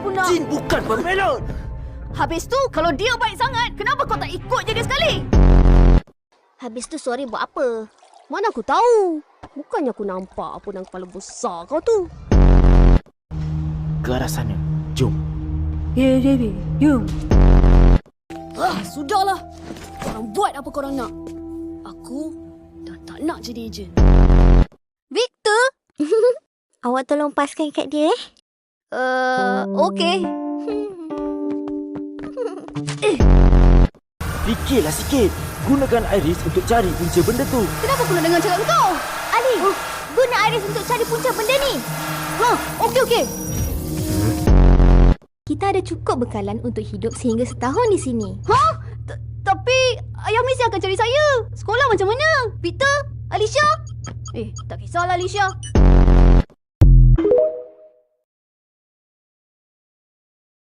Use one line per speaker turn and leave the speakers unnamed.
pun nak.
Jin bukan pemelot.
Habis tu, kalau dia baik sangat, kenapa kau tak ikut je dia sekali? Habis tu sorry buat apa? Mana aku tahu? Bukannya aku nampak apa dengan kepala besar kau tu.
Ke arah sana. Jom.
Ya, Devi. Jom. Sudahlah. Korang buat apa korang nak. Aku dah tak nak jadi ejen. Victor?
Awak tolong paskan kat dia
Okey.
Fikirlah sikit. Gunakan iris untuk cari punca benda tu.
Kenapa aku nak dengar cakap kau? Ali, guna iris untuk cari punca benda ni. Okey.
Kita ada cukup bekalan untuk hidup sehingga setahun di sini.
Tapi ayah mesti akan cari saya. Sekolah macam mana? Peter? Alicia? Tak kisahlah Alicia.